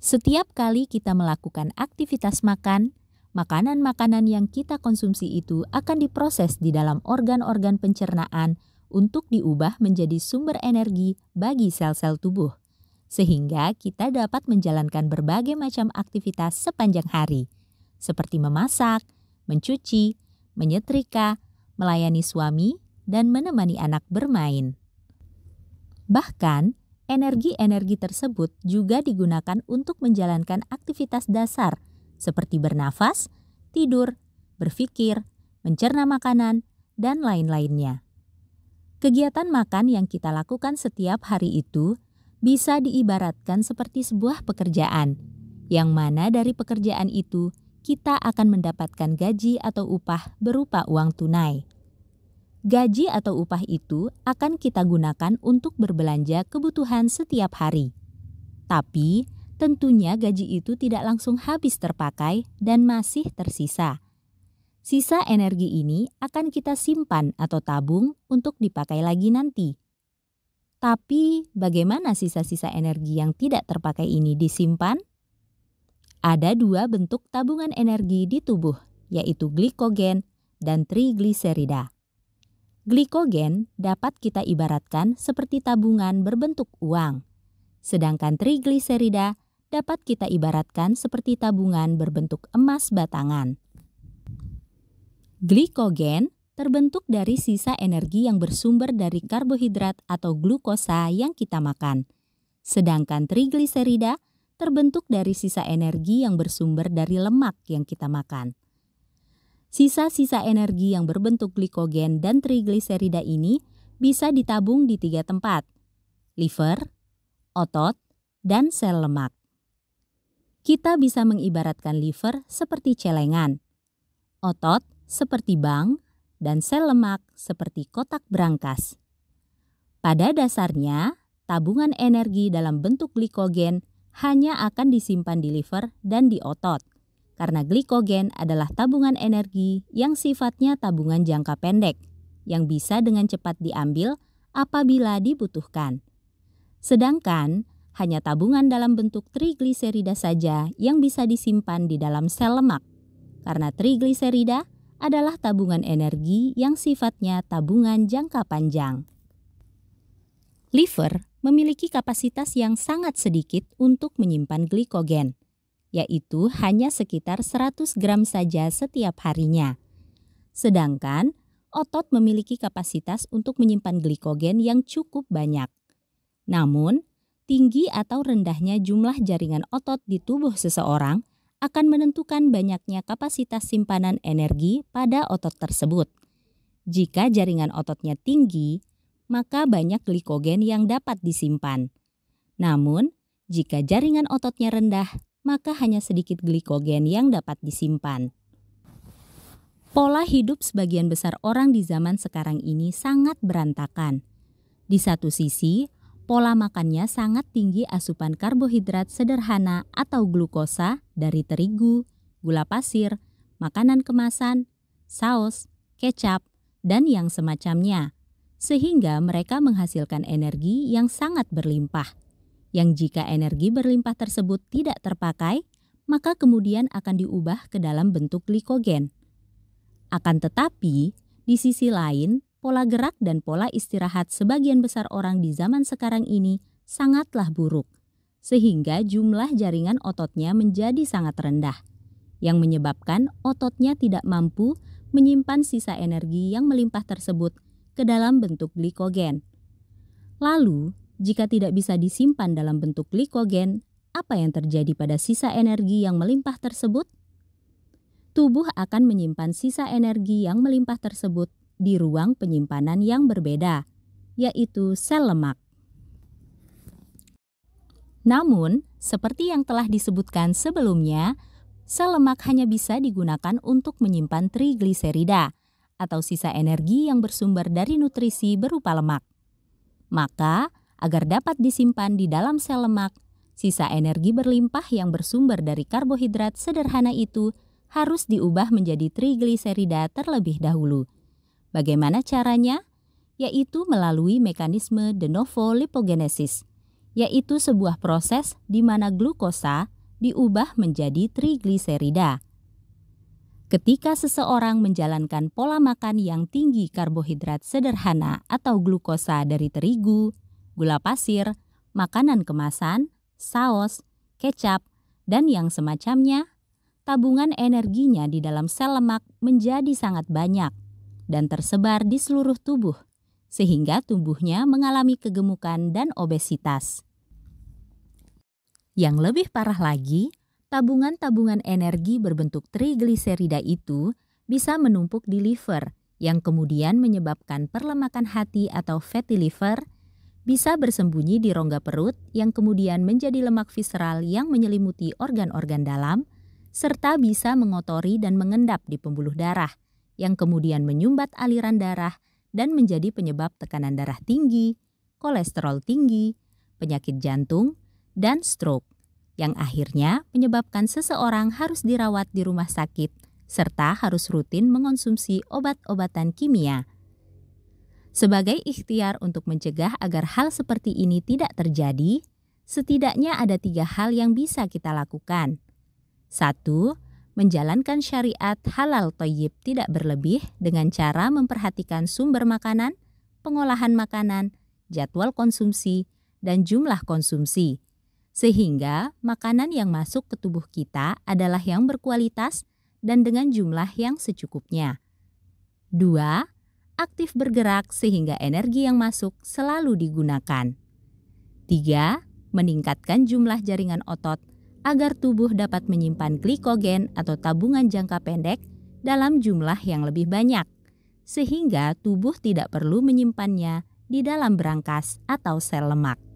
Setiap kali kita melakukan aktivitas makan, makanan-makanan yang kita konsumsi itu akan diproses di dalam organ-organ pencernaan untuk diubah menjadi sumber energi bagi sel-sel tubuh, sehingga kita dapat menjalankan berbagai macam aktivitas sepanjang hari, seperti memasak, mencuci, menyetrika, melayani suami, dan menemani anak bermain. Bahkan, energi-energi tersebut juga digunakan untuk menjalankan aktivitas dasar seperti bernafas, tidur, berpikir, mencerna makanan, dan lain-lainnya. Kegiatan makan yang kita lakukan setiap hari itu bisa diibaratkan seperti sebuah pekerjaan, yang mana dari pekerjaan itu kita akan mendapatkan gaji atau upah berupa uang tunai. Gaji atau upah itu akan kita gunakan untuk berbelanja kebutuhan setiap hari. Tapi, tentunya gaji itu tidak langsung habis terpakai dan masih tersisa. Sisa energi ini akan kita simpan atau tabung untuk dipakai lagi nanti. Tapi, bagaimana sisa-sisa energi yang tidak terpakai ini disimpan? Ada dua bentuk tabungan energi di tubuh, yaitu glikogen dan trigliserida. Glikogen dapat kita ibaratkan seperti tabungan berbentuk uang, sedangkan trigliserida dapat kita ibaratkan seperti tabungan berbentuk emas batangan. Glikogen terbentuk dari sisa energi yang bersumber dari karbohidrat atau glukosa yang kita makan, sedangkan trigliserida terbentuk dari sisa energi yang bersumber dari lemak yang kita makan. Sisa-sisa energi yang berbentuk glikogen dan trigliserida ini bisa ditabung di 3 tempat, liver, otot, dan sel lemak. Kita bisa mengibaratkan liver seperti celengan, otot seperti bank, dan sel lemak seperti kotak berangkas. Pada dasarnya, tabungan energi dalam bentuk glikogen hanya akan disimpan di liver dan di otot, karena glikogen adalah tabungan energi yang sifatnya tabungan jangka pendek, yang bisa dengan cepat diambil apabila dibutuhkan. Sedangkan, hanya tabungan dalam bentuk trigliserida saja yang bisa disimpan di dalam sel lemak, karena trigliserida adalah tabungan energi yang sifatnya tabungan jangka panjang. Liver memiliki kapasitas yang sangat sedikit untuk menyimpan glikogen, yaitu hanya sekitar 100 gram saja setiap harinya. Sedangkan, otot memiliki kapasitas untuk menyimpan glikogen yang cukup banyak. Namun, tinggi atau rendahnya jumlah jaringan otot di tubuh seseorang akan menentukan banyaknya kapasitas simpanan energi pada otot tersebut. Jika jaringan ototnya tinggi, maka banyak glikogen yang dapat disimpan. Namun, jika jaringan ototnya rendah, maka hanya sedikit glikogen yang dapat disimpan. Pola hidup sebagian besar orang di zaman sekarang ini sangat berantakan. Di satu sisi, pola makannya sangat tinggi asupan karbohidrat sederhana atau glukosa dari terigu, gula pasir, makanan kemasan, saus, kecap, dan yang semacamnya, sehingga mereka menghasilkan energi yang sangat berlimpah. Yang jika energi berlimpah tersebut tidak terpakai, maka kemudian akan diubah ke dalam bentuk glikogen. Akan tetapi, di sisi lain, pola gerak dan pola istirahat sebagian besar orang di zaman sekarang ini sangatlah buruk, sehingga jumlah jaringan ototnya menjadi sangat rendah, yang menyebabkan ototnya tidak mampu menyimpan sisa energi yang melimpah tersebut ke dalam bentuk glikogen. Lalu, jika tidak bisa disimpan dalam bentuk glikogen, apa yang terjadi pada sisa energi yang melimpah tersebut? Tubuh akan menyimpan sisa energi yang melimpah tersebut di ruang penyimpanan yang berbeda, yaitu sel lemak. Namun, seperti yang telah disebutkan sebelumnya, sel lemak hanya bisa digunakan untuk menyimpan trigliserida atau sisa energi yang bersumber dari nutrisi berupa lemak. Maka, agar dapat disimpan di dalam sel lemak, sisa energi berlimpah yang bersumber dari karbohidrat sederhana itu harus diubah menjadi trigliserida terlebih dahulu. Bagaimana caranya? Yaitu melalui mekanisme de novo lipogenesis, yaitu sebuah proses di mana glukosa diubah menjadi trigliserida. Ketika seseorang menjalankan pola makan yang tinggi karbohidrat sederhana atau glukosa dari terigu, gula pasir, makanan kemasan, saus, kecap, dan yang semacamnya, tabungan energinya di dalam sel lemak menjadi sangat banyak dan tersebar di seluruh tubuh, sehingga tubuhnya mengalami kegemukan dan obesitas. Yang lebih parah lagi, tabungan-tabungan energi berbentuk trigliserida itu bisa menumpuk di liver, yang kemudian menyebabkan perlemakan hati atau fatty liver, bisa bersembunyi di rongga perut yang kemudian menjadi lemak visceral yang menyelimuti organ-organ dalam, serta bisa mengotori dan mengendap di pembuluh darah, yang kemudian menyumbat aliran darah dan menjadi penyebab tekanan darah tinggi, kolesterol tinggi, penyakit jantung, dan stroke, yang akhirnya menyebabkan seseorang harus dirawat di rumah sakit serta harus rutin mengonsumsi obat-obatan kimia. Sebagai ikhtiar untuk mencegah agar hal seperti ini tidak terjadi, setidaknya ada 3 hal yang bisa kita lakukan. 1. Menjalankan syariat halal thayyib tidak berlebih dengan cara memperhatikan sumber makanan, pengolahan makanan, jadwal konsumsi, dan jumlah konsumsi, sehingga makanan yang masuk ke tubuh kita adalah yang berkualitas dan dengan jumlah yang secukupnya. 2. Aktif bergerak sehingga energi yang masuk selalu digunakan. 3. Meningkatkan jumlah jaringan otot agar tubuh dapat menyimpan glikogen atau tabungan jangka pendek dalam jumlah yang lebih banyak, sehingga tubuh tidak perlu menyimpannya di dalam berangkas atau sel lemak.